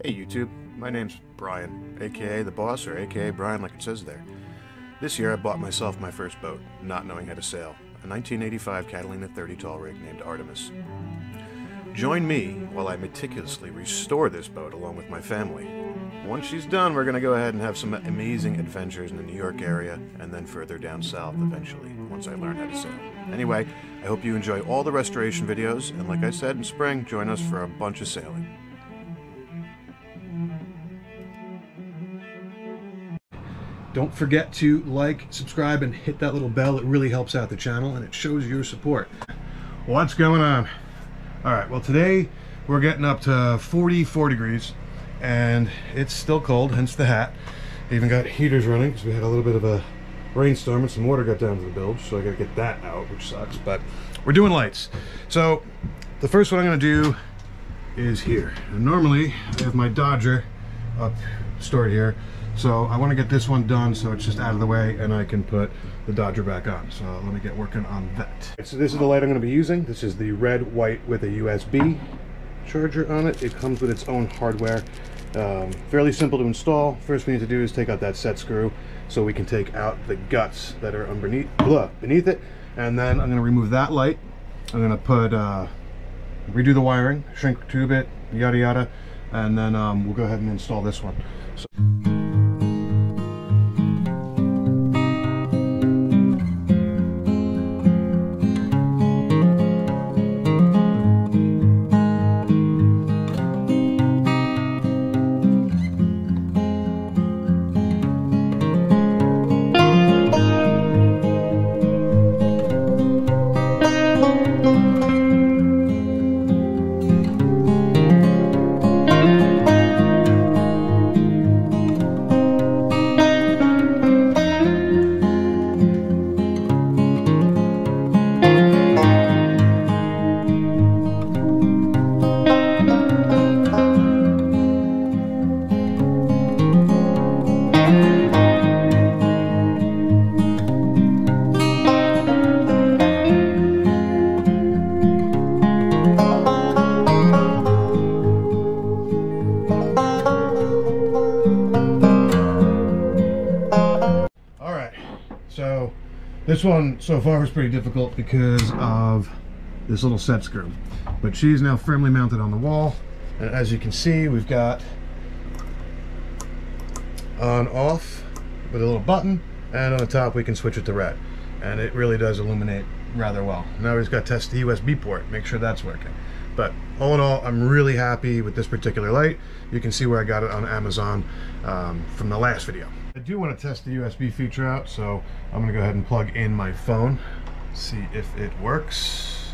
Hey YouTube, my name's Brian, aka The Boss, or aka Brian like it says there. This year I bought myself my first boat, not knowing how to sail, a 1985 Catalina 30 tall rig named Artemis. Join me while I meticulously restore this boat along with my family. Once she's done, we're going to go ahead and have some amazing adventures in the New York area, and then further down south eventually, once I learn how to sail. Anyway, I hope you enjoy all the restoration videos, and like I said, in spring, join us for a bunch of sailing. Don't forget to like, subscribe, and hit that little bell. It really helps out the channel, and it shows your support. What's going on? All right, well, today we're getting up to 44 degrees, and it's still cold, hence the hat. I even got heaters running because we had a little bit of a rainstorm and some water got down to the bilge, so I got to get that out, which sucks, but we're doing lights. So the first one I'm going to do is here. And normally I have my Dodger up stored here. So I want to get this one done so it's just out of the way and I can put the Dodger back on. So let me get working on that. So this is the light I'm going to be using. This is the red, white with a USB charger on it. It comes with its own hardware. Fairly simple to install. First we need to do is take out that set screw so we can take out the guts that are beneath it. And then I'm going to remove that light. I'm going to put, redo the wiring, shrink tube it, yada yada. And then we'll go ahead and install this one. So this one so far was pretty difficult because of this little set screw, but she's now firmly mounted on the wall, and as you can see we've got on off with a little button, and on the top we can switch it to red, and it really does illuminate rather well. Now we just got to test the USB port, make sure that's working. But all in all, I'm really happy with this particular light. You can see where I got it on Amazon from the last video. I do want to test the USB feature out, so I'm going to go ahead and plug in my phone, see if it works.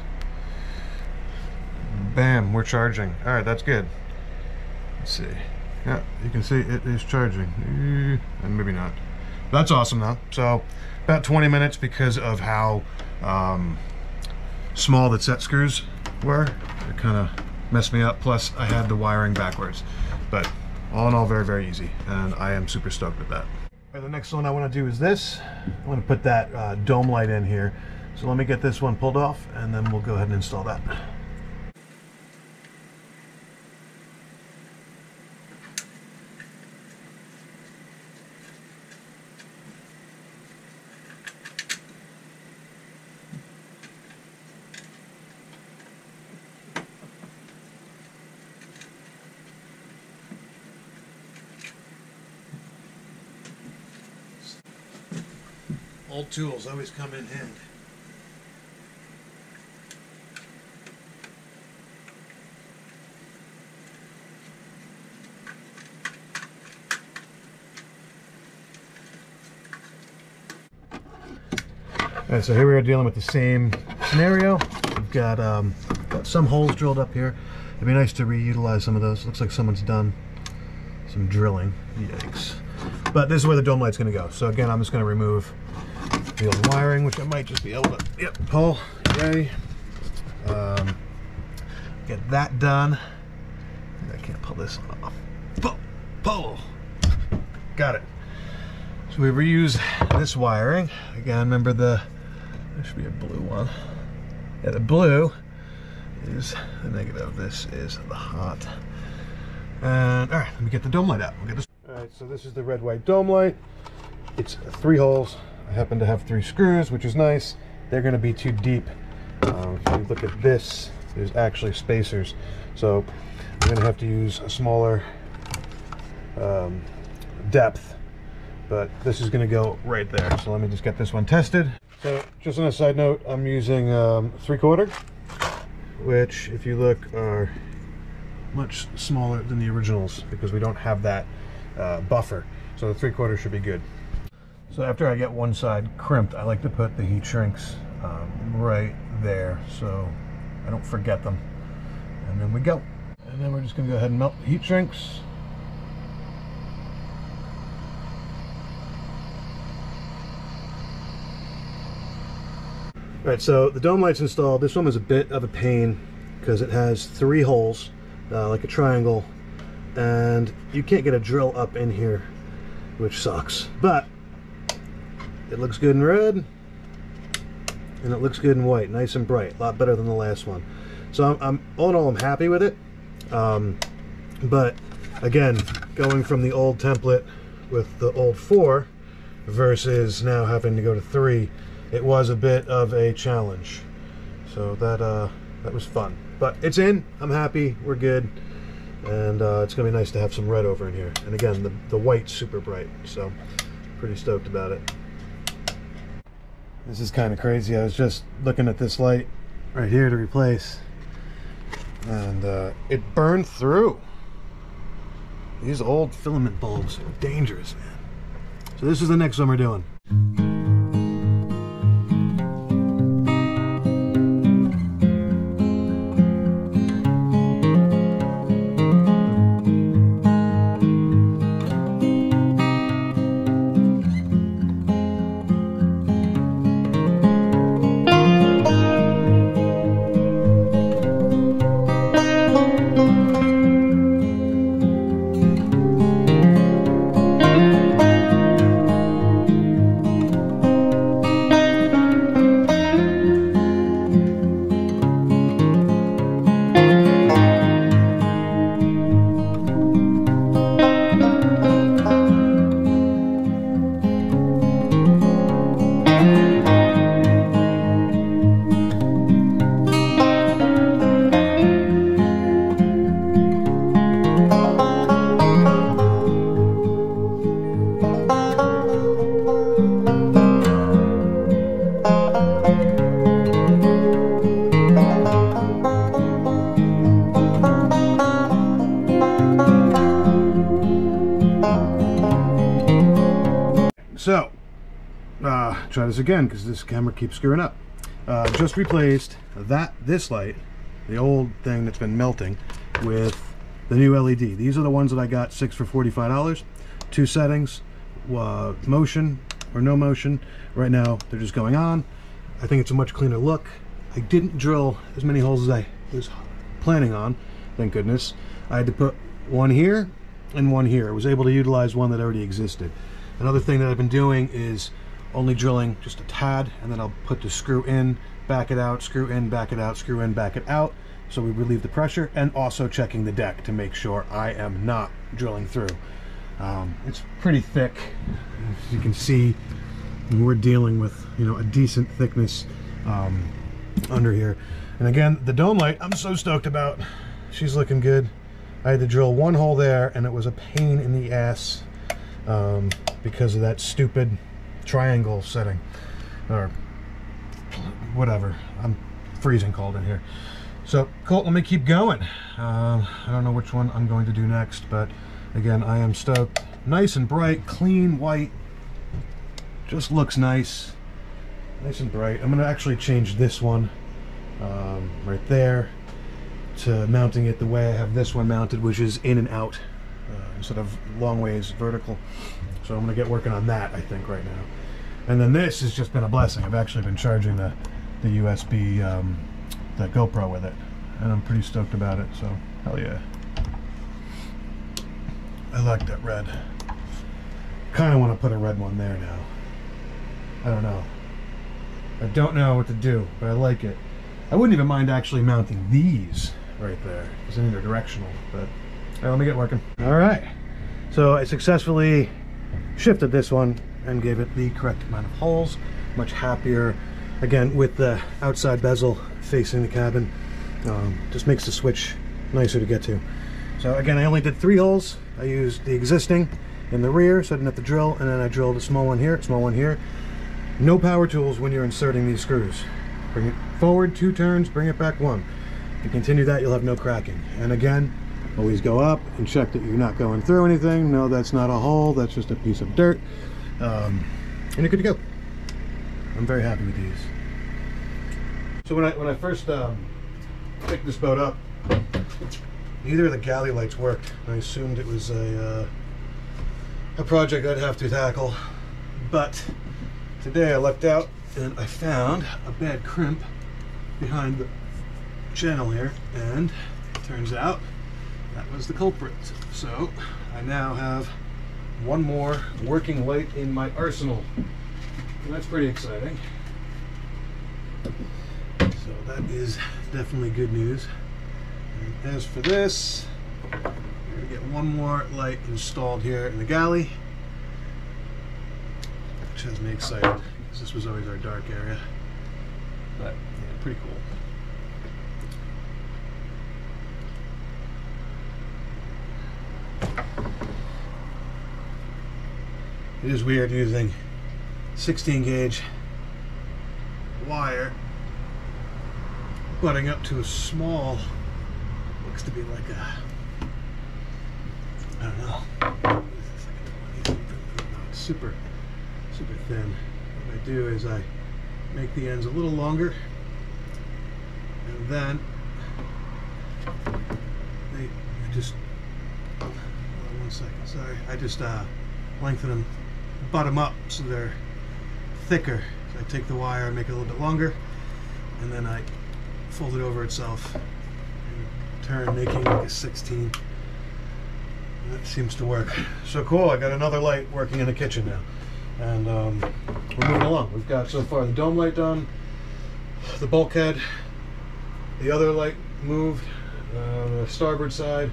Bam, we're charging. All right, that's good. Let's see. Yeah, you can see it is charging. And maybe not. That's awesome though. So about 20 minutes because of how small the set screws were. It kind of messed me up. Plus I had the wiring backwards. But all in all, very, very easy, and I am super stoked with that. All right, the next one I want to do is this. I want to put that dome light in here. So let me get this one pulled off, and then we'll go ahead and install that. Old tools always come in handy. Alright, so here we are dealing with the same scenario. We've got some holes drilled up here. It'd be nice to reutilize some of those. Looks like someone's done some drilling. Yikes. But this is where the dome light's going to go. So again, I'm just going to remove the old wiring, which I might just be able to pull. Yay. Get that done. I can't pull this off. Pull. Got it. So we reuse this wiring. Again, remember there should be a blue one. Yeah, the blue is the negative. This is the hot. And all right, let me get the dome light out. We'll get this. All right, so this is the red white dome light. It's 3 holes. I happen to have 3 screws, which is nice. They're going to be too deep. If you look at this, there's actually spacers. So I'm going to have to use a smaller depth, but this is going to go right there. So let me just get this one tested. So just on a side note, I'm using 3/4, which if you look are much smaller than the originals because we don't have that buffer. So the 3/4 should be good. So after I get one side crimped, I like to put the heat shrinks right there so I don't forget them. And then we go. And then we're just gonna go ahead and melt the heat shrinks. All right, so the dome light's installed. This one was a bit of a pain because it has 3 holes, like a triangle, and you can't get a drill up in here, which sucks. But it looks good in red, and it looks good in white, nice and bright, a lot better than the last one. So I'm all in all, I'm happy with it. But again, going from the old template with the old 4 versus now having to go to 3, it was a bit of a challenge. So that was fun. But it's in, I'm happy, we're good. And it's gonna be nice to have some red over in here. And again, the white's super bright, so pretty stoked about it. This is kind of crazy. I was just looking at this light right here to replace, and it burned through. These old filament bulbs are dangerous, man. So this is the next one we're doing. So, try this again because this camera keeps screwing up. Just replaced this light, the old thing that's been melting, with the new LED. These are the ones that I got 6 for $45. 2 settings, motion or no motion. Right now they're just going on. I think it's a much cleaner look. I didn't drill as many holes as I was planning on, thank goodness. I had to put one here and one here. I was able to utilize one that already existed. Another thing that I've been doing is only drilling just a tad, and then I'll put the screw in, back it out, screw in, back it out, screw in, back it out, so we relieve the pressure, and also checking the deck to make sure I am not drilling through. It's pretty thick, as you can see. We're dealing with, you know, a decent thickness under here. And again, the dome light, I'm so stoked about. She's looking good. I had to drill 1 hole there, and it was a pain in the ass because of that stupid triangle setting, or whatever. I'm freezing cold in here. So, cool, let me keep going. I don't know which one I'm going to do next, but again, I am stoked. Nice and bright, clean white. Just looks nice. Nice and bright. I'm going to actually change this one right there to mounting it the way I have this one mounted, which is in and out instead of long ways vertical. So I'm going to get working on that, I think, right now. And then this has just been a blessing. I've actually been charging the USB, the GoPro with it, and I'm pretty stoked about it, so hell yeah. I like that red. Kind of want to put a red one there now. I don't know. I don't know what to do, but I like it. I wouldn't even mind actually mounting these right there, because they're directional, but Right, let me get working. All right, so I successfully shifted this one and gave it the correct amount of holes. Much happier, again, with the outside bezel facing the cabin. Just makes the switch nicer to get to. So again, I only did 3 holes. I used the existing in the rear, so I didn't have to drill, and then I drilled a small one here, small one here. No power tools when you're inserting these screws. Bring it forward 2 turns, bring it back 1. If you continue that, you'll have no cracking. And again, always go up and check that you're not going through anything. No, that's not a hole, that's just a piece of dirt. And you're good to go. I'm very happy with these. So when I first picked this boat up, neither of the galley lights worked. I assumed it was a project I'd have to tackle, but today I lucked out and I found a bad crimp behind the channel here, and it turns out that was the culprit. So I now have one more working light in my arsenal, and that's pretty exciting. So that is definitely good news. And as for this, we're going to get one more light installed here in the galley, which has me excited because this was always our dark area. But yeah, pretty cool. It is weird using 16 gauge wire butting up to a small, looks to be like a, I don't know, it's super thin. What I do is I make the ends a little longer, and then I just, hold on 1 second, sorry, I just lengthen them, butt them up so they're thicker. So I take the wire, make it a little bit longer, and then I fold it over itself and turn, making like a 16. And that seems to work. So cool, I got another light working in the kitchen now. And we're moving along. We've got so far the dome light done, the bulkhead, the other light moved, the starboard side,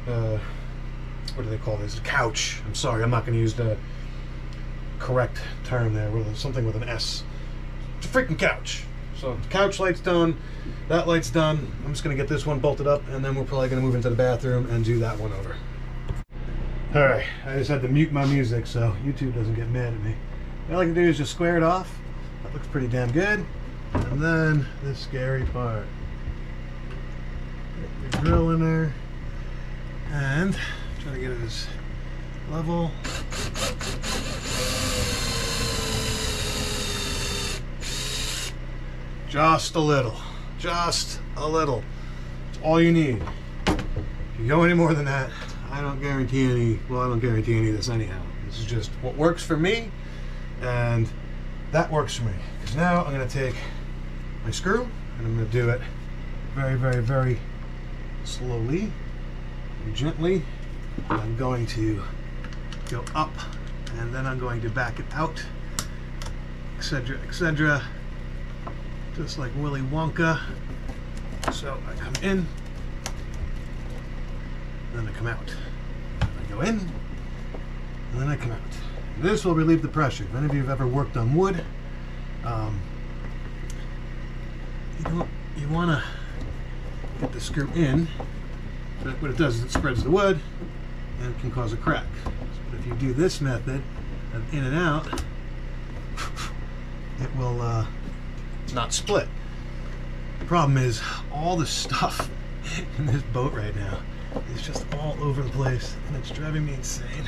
what do they call this? A couch. I'm sorry, I'm not going to use the correct term there. Something with an S. It's a freaking couch. So the couch light's done, that light's done. I'm just going to get this one bolted up, and then we're probably going to move into the bathroom and do that one over. Alright, I just had to mute my music so YouTube doesn't get mad at me. What I like to do is just square it off. That looks pretty damn good. And then the scary part. Get your drill in there and try to get it as level. Just a little. Just a little. It's all you need. If you go any more than that, I don't guarantee any, well, I don't guarantee any of this anyhow. This is just what works for me, and that works for me. Because now I'm going to take my screw, and I'm going to do it very, very, very slowly and gently. I'm going to go up, and then I'm going to back it out, etc., etc., just like Willy Wonka. So I come in, then I come out. I go in, and then I come out. This will relieve the pressure. If any of you have ever worked on wood, you want to get the screw in. But what it does is it spreads the wood, and it can cause a crack. But if you do this method of in and out, it will not split. The problem is all the stuff in this boat right now is just all over the place, and it's driving me insane.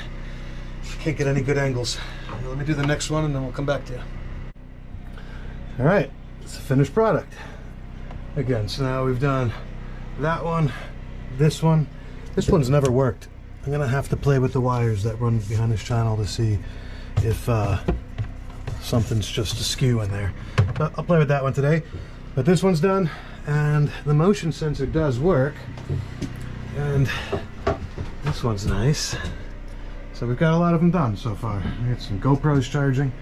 Can't get any good angles. Let me do the next one, and then we'll come back to you. All right, it's a finished product. Again, so now we've done that one, this one. This one's never worked. I'm gonna have to play with the wires that run behind this channel to see if something's just askew in there. But I'll play with that one today. But this one's done, and the motion sensor does work. And this one's nice. So we've got a lot of them done so far. I got some GoPros charging.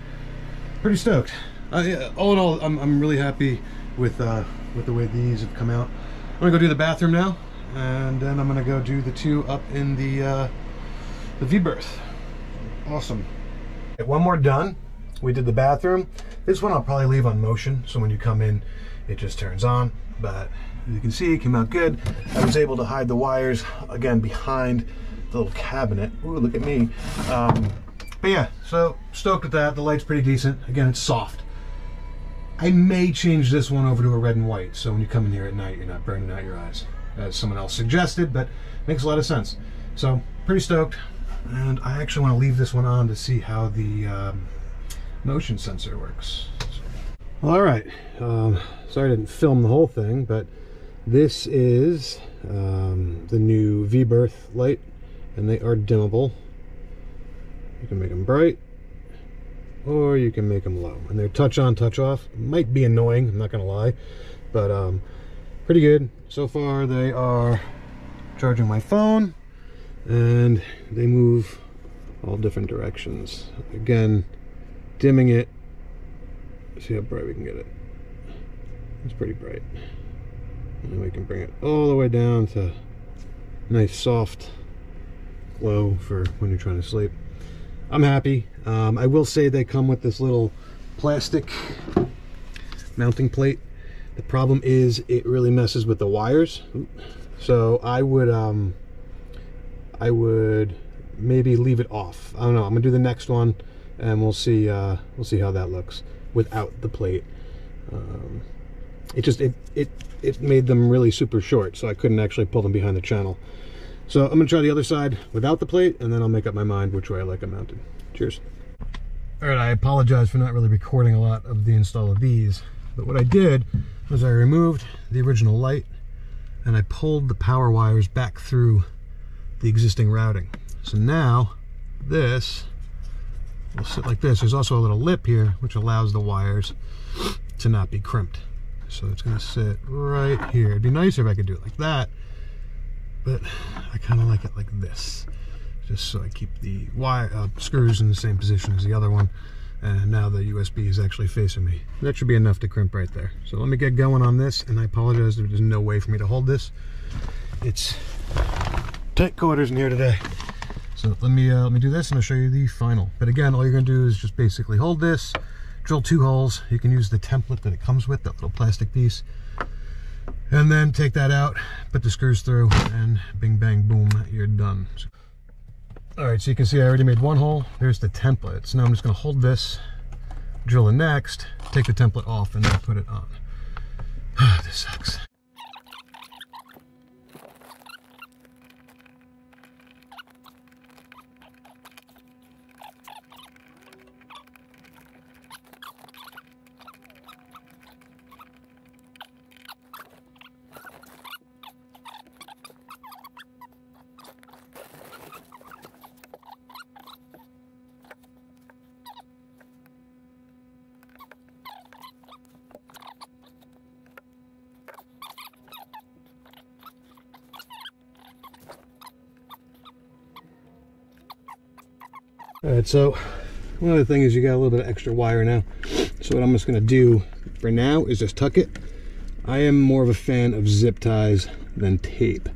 Pretty stoked. All in all, I'm really happy with the way these have come out. I'm gonna go do the bathroom now, and then I'm gonna go do the 2 up in the V-berth. Awesome. Okay, one more done. We did the bathroom. This one I'll probably leave on motion, so when you come in, it just turns on. But as you can see, it came out good. I was able to hide the wires, again, behind the little cabinet. Ooh, look at me. But yeah, so stoked with that. The light's pretty decent. Again, it's soft. I may change this one over to a red and white, so when you come in here at night, you're not burning out your eyes, as someone else suggested, but makes a lot of sense. So, pretty stoked. And I actually want to leave this one on to see how the motion sensor works. All right, sorry I didn't film the whole thing, but this is the new V-berth light, and they are dimmable. You can make them bright, or you can make them low, and they're touch on, touch off. Might be annoying, I'm not gonna lie, but pretty good so far. They are charging my phone, and they move all different directions. Again, dimming it. See how bright we can get it. It's pretty bright, and we can bring it all the way down to nice soft glow for when you're trying to sleep. I'm happy. I will say they come with this little plastic mounting plate. The problem is it really messes with the wires. So I would maybe leave it off. I don't know. I'm gonna do the next one, and we'll see how that looks without the plate. It made them really super short, so I couldn't actually pull them behind the channel. So I'm gonna try the other side without the plate, and then I'll make up my mind which way I like it mounted. Cheers. All right, I apologize for not really recording a lot of the install of these, but what I did was I removed the original light, and I pulled the power wires back through the existing routing. So now this will sit like this. There's also a little lip here, which allows the wires to not be crimped. So it's gonna sit right here. It'd be nicer if I could do it like that, but I kind of like it like this, just so I keep the wire screws in the same position as the other one, and now the USB is actually facing me. That should be enough to crimp right there. So let me get going on this, and I apologize, there's no way for me to hold this. It's tight quarters in here today. So let me do this, and I'll show you the final. But again, all you're gonna do is just basically hold this, drill 2 holes. You can use the template that it comes with, that little plastic piece. And then take that out, put the screws through, and bing, bang, boom, you're done. All right, so you can see I already made 1 hole. There's the template. So now I'm just gonna hold this, drill the next, take the template off, and then put it on. This sucks. All right, so one other thing is you got a little bit of extra wire now. So what I'm just gonna do for now is just tuck it. I am more of a fan of zip ties than tape.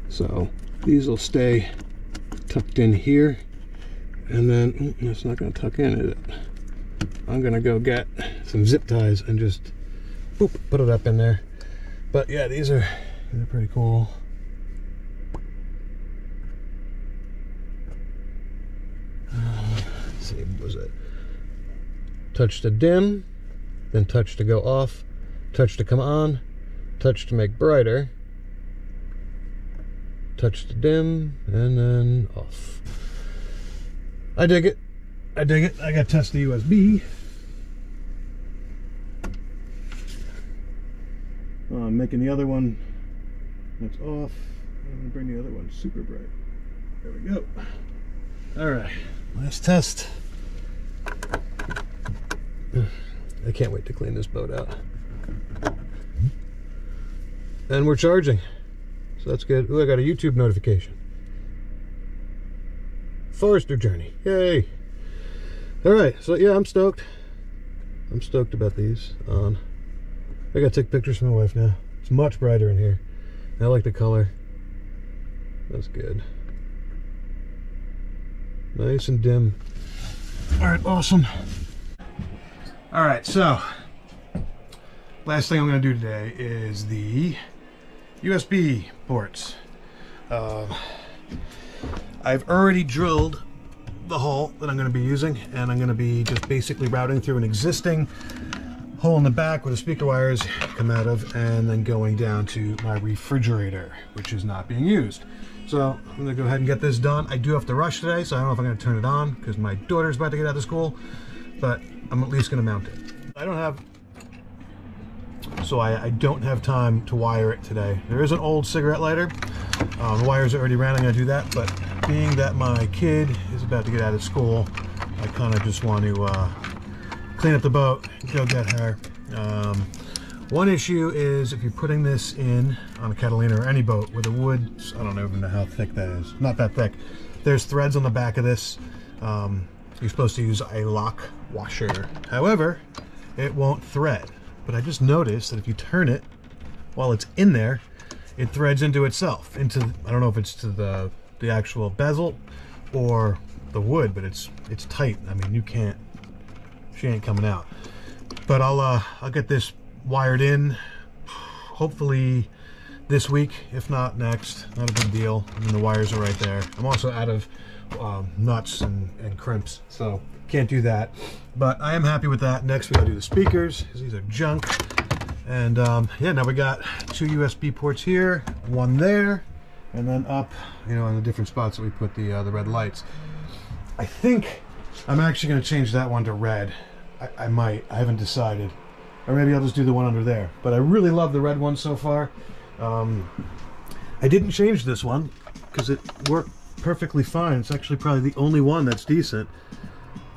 So these will stay tucked in here. And then, it's not gonna tuck in, is it? I'm gonna go get some zip ties and just boop, put it up in there. But yeah, these are pretty cool. Let's see, what was it? Touch to dim, then touch to go off, touch to come on, touch to make brighter, touch to dim, and then off. I dig it. I dig it. I gotta test the USB. I'm making the other one that's off. I'm gonna bring the other one super bright. There we go. All right, last test. I can't wait to clean this boat out. And we're charging, so that's good. Ooh, I got a YouTube notification. Forester journey, yay! All right, so yeah, I'm stoked. I'm stoked about these. I gotta take pictures for my wife now. It's much brighter in here. I like the color. That's good. Nice and dim. All right, awesome. All right, so last thing I'm going to do today is the USB ports. I've already drilled the hole that I'm going to be using, and I'm going to be just basically routing through an existing hole in the back where the speaker wires come out of, and then going down to my refrigerator, which is not being used. So I'm going to go ahead and get this done. I do have to rush today, so I don't know if I'm going to turn it on because my daughter's about to get out of school, but I'm at least going to mount it. I don't have time to wire it today. There is an old cigarette lighter. The wires are already ran. I'm going to do that, but being that my kid is about to get out of school, I kind of just want to clean up the boat, go get her. One issue is if you're putting this in on a Catalina or any boat with a wood, I don't even know how thick that is, not that thick. There's threads on the back of this. You're supposed to use a lock washer. However, it won't thread. But I just noticed that if you turn it while it's in there, it threads into itself. I don't know if it's to the actual bezel or the wood, but it's tight. I mean, she ain't coming out. But I'll get this wired in, hopefully this week, if not next. Not a big deal. I mean, the wires are right there. I'm also out of nuts and crimps, so can't do that. But I am happy with that. Next we gotta do the speakers, because these are junk. And yeah, now we got 2 USB ports here, 1 there, and then up, you know, in the different spots that we put the red lights. I think I'm actually gonna change that one to red. I might, I haven't decided. Or maybe I'll just do the one under there. But I really love the red one so far. I didn't change this one because it worked perfectly fine. It's actually probably the only one that's decent.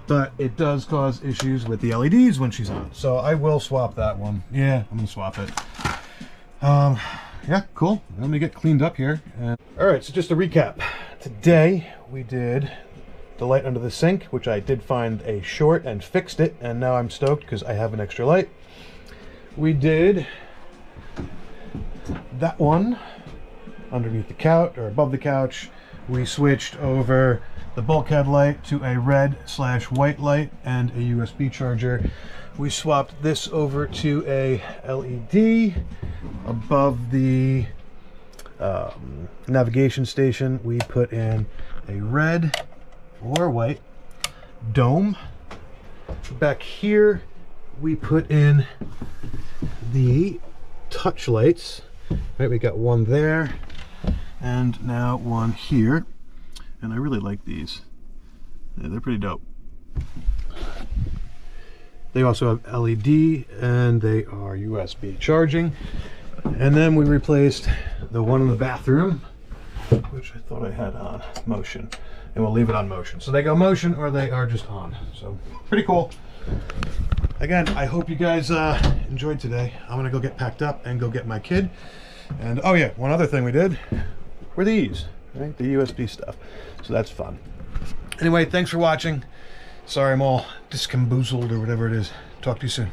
But it does cause issues with the LEDs when she's on. So I will swap that one. Yeah, I'm gonna swap it. Yeah, cool. Let me get cleaned up here. All right, so just a recap. Today we did the light under the sink, which I did find a short and fixed it, and now I'm stoked because I have an extra light. We did that one underneath the couch, or above the couch. We switched over the bulkhead light to a red/white light and a USB charger. We swapped this over to a LED above the navigation station. We put in a red or white dome. Back here we put in the touch lights. Right, we got one there and now one here, and I really like these. Yeah, they're pretty dope. They also have LED and they are USB charging. And then we replaced the one in the bathroom, which I thought I had on motion, and we'll leave it on motion. So they go motion or they are just on. So pretty cool. Again, I hope you guys enjoyed today. I'm gonna go get packed up and go get my kid. And oh yeah, one other thing we did were these, right? The USB stuff. So that's fun. Anyway, thanks for watching. Sorry I'm all discombobulated or whatever it is. Talk to you soon.